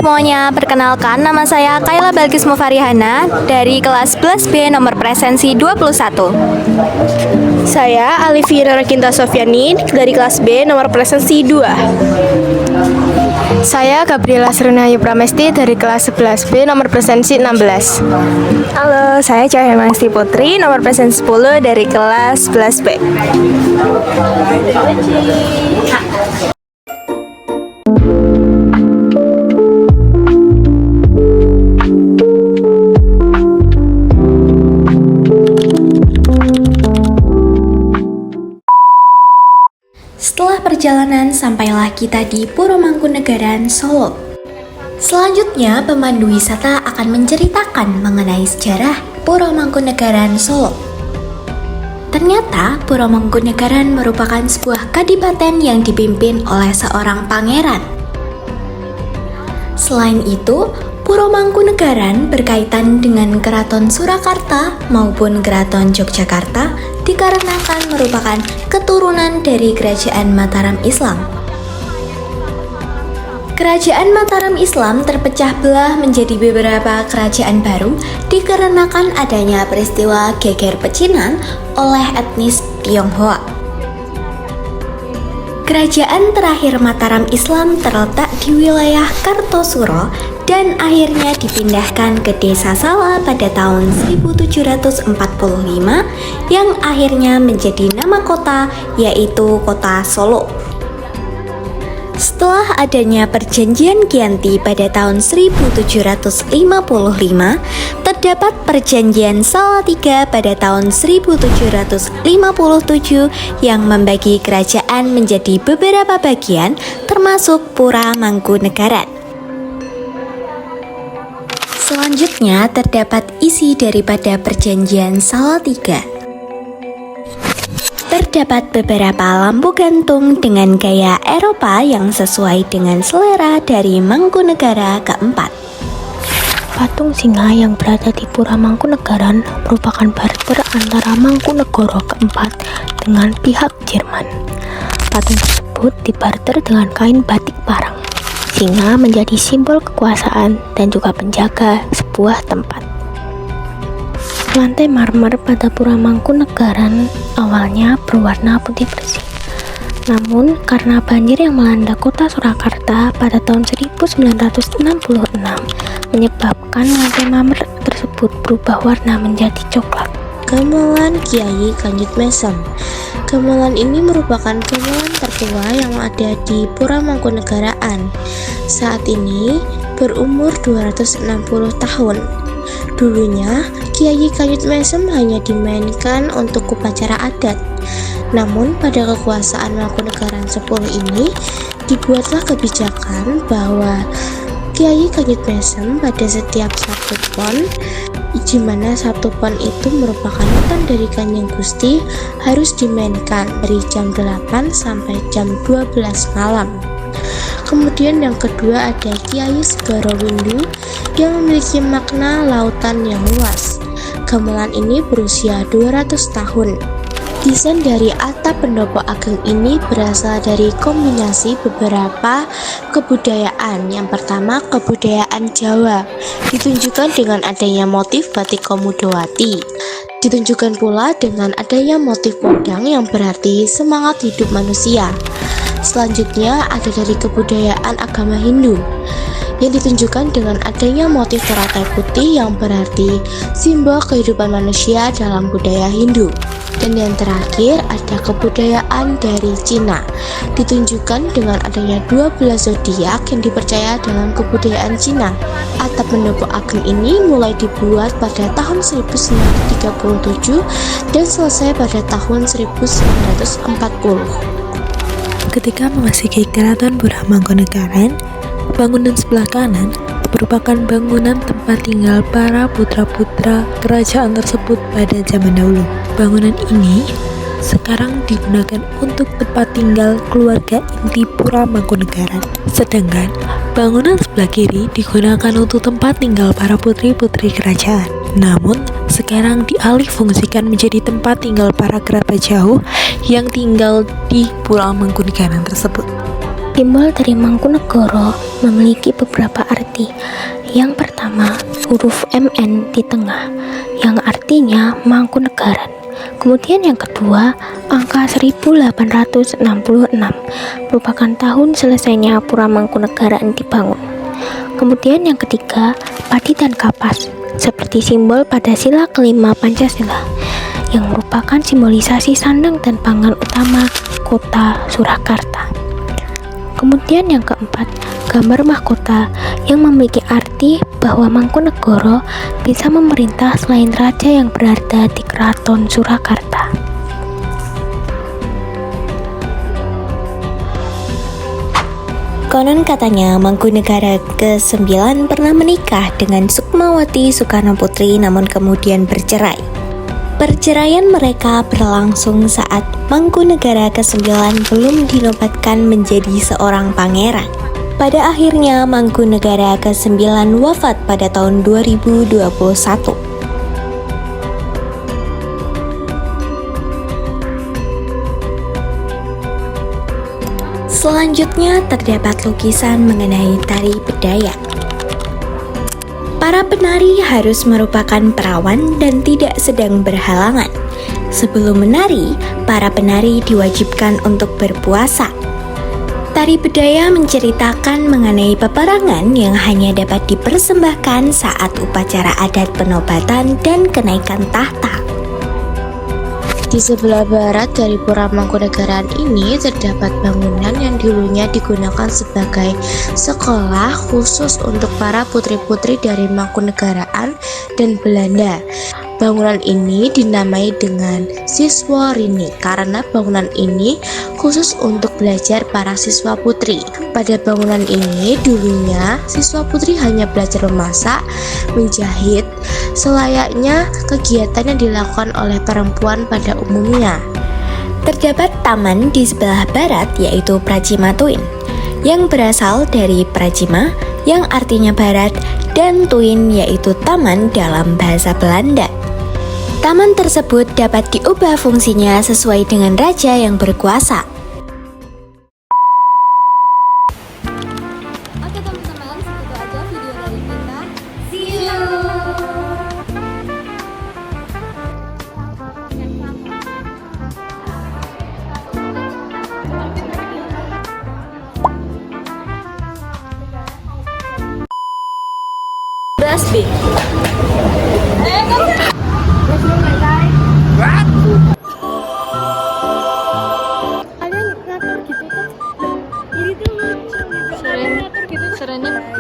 semuanya, perkenalkan nama saya Kayla Balkis Mufarihana dari kelas 11 B nomor presensi 21. Saya Alivia Rakinta Sofiani dari kelas B nomor presensi 2. Saya Gabriela Serunayu Pramesti dari kelas 11 B nomor presensi 16. Halo, saya Cahaya Masti Putri nomor presensi 10 dari kelas 11 B. Setelah perjalanan, sampailah kita di Puro Mangkunegaran, Solo. Selanjutnya, pemandu wisata akan menceritakan mengenai sejarah Puro Mangkunegaran, Solo. Ternyata, Puro Mangkunegaran merupakan sebuah kadipaten yang dipimpin oleh seorang pangeran. Selain itu, Puro Mangkunegaran berkaitan dengan Keraton Surakarta maupun Keraton Yogyakarta dikarenakan merupakan keturunan dari Kerajaan Mataram Islam. Kerajaan Mataram Islam terpecah belah menjadi beberapa kerajaan baru dikarenakan adanya peristiwa geger pecinan oleh etnis Tionghoa. Kerajaan terakhir Mataram Islam terletak di wilayah Kartosuro dan akhirnya dipindahkan ke Desa Sala pada tahun 1745 yang akhirnya menjadi nama kota, yaitu Kota Solo. Setelah adanya Perjanjian Giyanti pada tahun 1755, terdapat Perjanjian Salatiga pada tahun 1757 yang membagi kerajaan menjadi beberapa bagian termasuk Pura Mangkunegaran. Selanjutnya terdapat isi daripada Perjanjian Salatiga. Terdapat beberapa lampu gantung dengan gaya Eropa yang sesuai dengan selera dari Mangkunegara keempat. Patung singa yang berada di Pura Mangkunegaran merupakan barter antara Mangkunegoro keempat dengan pihak Jerman. Patung tersebut dibarter dengan kain batik parang. Singa menjadi simbol kekuasaan dan juga penjaga sebuah tempat. Lantai marmer pada Pura Mangkunegaran awalnya berwarna putih bersih. Namun, karena banjir yang melanda kota Surakarta pada tahun 1966 menyebabkan lantai marmer tersebut berubah warna menjadi coklat. Gamelan Kiai Kanjut Mesem. Gamelan ini merupakan gamelan tertua yang ada di Pura Mangkunegaraan. Saat ini berumur 260 tahun. Dulunya, Kiai Kanjut Mesem hanya dimainkan untuk upacara adat. Namun, pada kekuasaan Mangkunegaran 10 ini, dibuatlah kebijakan bahwa Kiai Kanjut Mesem pada setiap satu pon, di mana satu pon itu merupakan hutan dari Kanjeng Gusti, harus dimainkan dari jam 8 sampai jam 12 malam. Kemudian yang kedua ada Kiai Segoro Windu yang memiliki makna lautan yang luas. Gamelan ini berusia 200 tahun. Desain dari atap pendopo ageng ini berasal dari kombinasi beberapa kebudayaan. Yang pertama, kebudayaan Jawa, ditunjukkan dengan adanya motif batik Komudowati. Ditunjukkan pula dengan adanya motif podang yang berarti semangat hidup manusia. Selanjutnya ada dari kebudayaan agama Hindu yang ditunjukkan dengan adanya motif teratai putih yang berarti simbol kehidupan manusia dalam budaya Hindu. Dan yang terakhir ada kebudayaan dari Cina, ditunjukkan dengan adanya 12 zodiak yang dipercaya dalam kebudayaan Cina. Atap pendopo ageng ini mulai dibuat pada tahun 1937 dan selesai pada tahun 1940. Ketika memasuki Keraton Pura Mangkunegaran, bangunan sebelah kanan merupakan bangunan tempat tinggal para putra-putra kerajaan tersebut pada zaman dahulu. Bangunan ini sekarang digunakan untuk tempat tinggal keluarga inti Pura Mangkunegaran. Sedangkan bangunan sebelah kiri digunakan untuk tempat tinggal para putri-putri kerajaan. Namun, sekarang dialih fungsikan menjadi tempat tinggal para kerabat jauh yang tinggal di Pura Mangkunegaran tersebut. Simbol dari Mangkunegara memiliki beberapa arti. Yang pertama, huruf MN di tengah, yang artinya Mangkunegaran. Kemudian yang kedua, angka 1866 merupakan tahun selesainya Pura Mangkunegaran dibangun. Kemudian yang ketiga, padi dan kapas, seperti simbol pada sila kelima Pancasila, yang merupakan simbolisasi sandang dan pangan utama kota Surakarta. Kemudian yang keempat, gambar mahkota yang memiliki arti bahwa Mangkunegara bisa memerintah selain raja yang berada di Keraton Surakarta. Konon katanya Mangkunegara ke-9 pernah menikah dengan Sukmawati Soekarno Putri namun kemudian bercerai. Perceraian mereka berlangsung saat Mangkunegara ke-9 belum dinobatkan menjadi seorang pangeran. Pada akhirnya Mangkunegara ke-9 wafat pada tahun 2021. Selanjutnya terdapat lukisan mengenai tari bedaya. Para penari harus merupakan perawan dan tidak sedang berhalangan. Sebelum menari, para penari diwajibkan untuk berpuasa. Tari bedaya menceritakan mengenai peperangan yang hanya dapat dipersembahkan saat upacara adat penobatan dan kenaikan tahta. Di sebelah barat dari Pura Mangkunegaran ini terdapat bangunan yang dulunya digunakan sebagai sekolah khusus untuk para putri-putri dari Mangkunegaraan dan Belanda. Bangunan ini dinamai dengan Siswarini karena bangunan ini khusus untuk belajar para siswa putri. Pada bangunan ini dulunya siswa putri hanya belajar memasak, menjahit, selayaknya kegiatan yang dilakukan oleh perempuan pada umumnya. Terdapat taman di sebelah barat yaitu Pracimatuin yang berasal dari Pracima yang artinya barat dan Tuin yaitu taman dalam bahasa Belanda. Taman tersebut dapat diubah fungsinya sesuai dengan raja yang berkuasa. Oke teman-teman, segitu aja video dari kita. See you! Big. Serennya